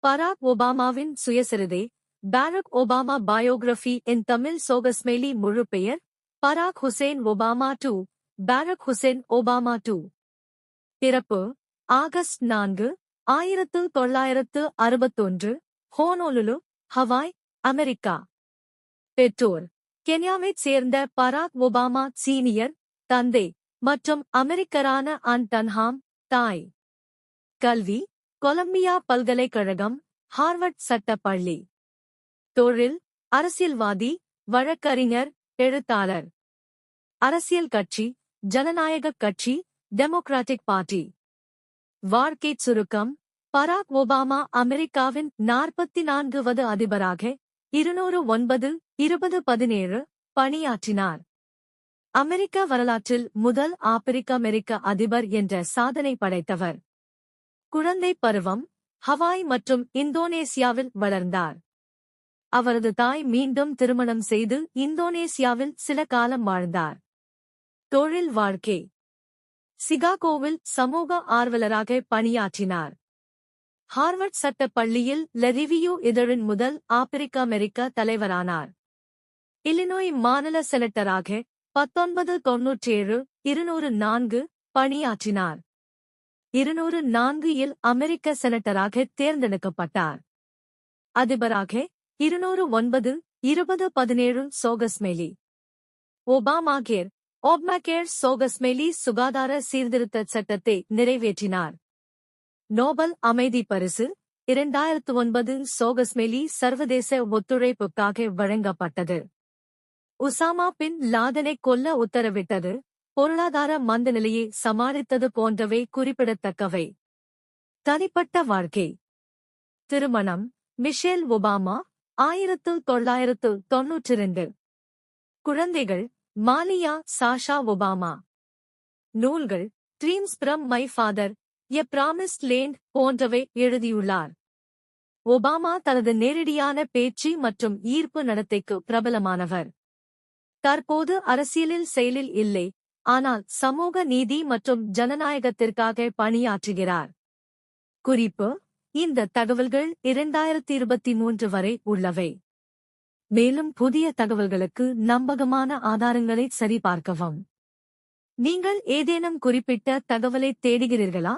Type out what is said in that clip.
பராக் ஒபாமாவின் சுயசரிதை Barack Obama biography in Tamil சோகஸ்மெலி முழு பெயர் Barack Hussein Obama two Barack Hussein Obama two. பிறப்பு ஆகஸ்ட் 4, 1961, ஹோனோலுலு, ஹவாய், அமெரிக்கா. பெற்றோர் கென்யாவைச் சேர்ந்த பராக் ஒபாமா சீனியர், தந்தை மற்றும் அமெரிக்கரான அன் டன்ஹாம், தாய். கல்வி கொலம்பியா பல்கலைக்கழகம், ஹார்வர்ட் சட்டப் பள்ளி. தொழில் அரசியல்வாதி, வழக்கறிஞர், எழுத்தாளர். அரசியல் கட்சி ஜனநாயகக் கட்சி, டெமோக்ராட்டிக் பார்ட்டி. வாழ்க்கைச் சுருக்கம் பராக் ஒபாமா அமெரிக்காவின் 44வது அதிபராக 2009-2017 பணியாற்றினார். அமெரிக்க வரலாற்றில் முதல் ஆப்பிரிக்க-அமெரிக்க அதிபர் என்ற சாதனை படைத்தவர். குழந்தை பருவம் ஹவாய் மற்றும் இந்தோனேசியாவில் வளர்ந்தார். அவரது தாய் மீண்டும் திருமணம் செய்து இந்தோனேசியாவில் சில காலம் வாழ்ந்தார். தொழில் வாழ்க்கை சிகாகோவில் சமூக ஆர்வலராக பணியாற்றினார். ஹார்வர்ட் சட்டப் பள்ளியில் ல ரிவியூ இதழின் முதல் ஆப்பிரிக்க-அமெரிக்க தலைவரானார். இல்லினோய் மாநில செனட்டராக 1997-204 பணியாற்றினார். 204 அமெரிக்க செனட்டராக தேர்ந்தெடுக்கப்பட்டார். அதிபராக 209-2017 சோகஸ்மெலி. ஒபாமாகேர் ஒப்மகேர் சோகஸ்மெலி சுகாதார சீர்திருத்த சட்டத்தை நிறைவேற்றினார். நோபல் அமைதி பரிசு 2009 சோகஸ்மெலி சர்வதேச ஒத்துழைப்புக்காக வழங்கப்பட்டது. உசாமா பின் லாதனை கொல்ல உத்தரவிட்டது, பொருளாதார மந்தநிலையை சமாளித்தது போன்றவை குறிப்பிடத்தக்கவை. தனிப்பட்ட வாழ்க்கை திருமணம் மிஷேல் ஒபாமா 1992. குழந்தைகள் மாலியா சாஷா ஒபாமா. நூல்கள் dreams from my father, a promised land போன்றவை எழுதியுள்ளார். ஒபாமா தனது நேரடியான பேச்சு மற்றும் ஈர்ப்பு நடத்தைக்கு பிரபலமானவர். தற்போது அரசியலில் செயலில் இல்லை, ஆனால் சமூக நீதி மற்றும் ஜனநாயகத்திற்காக பணியாற்றுகிறார். குறிப்பு: இந்த தகவல்கள் 2023 வரை உள்ளவை. மேலும் புதிய தகவல்களுக்கு நம்பகமான ஆதாரங்களை சரிபார்க்கவும். நீங்கள் ஏதேனும் குறிப்பிட்ட தகவலை தேடுகிறீர்களா?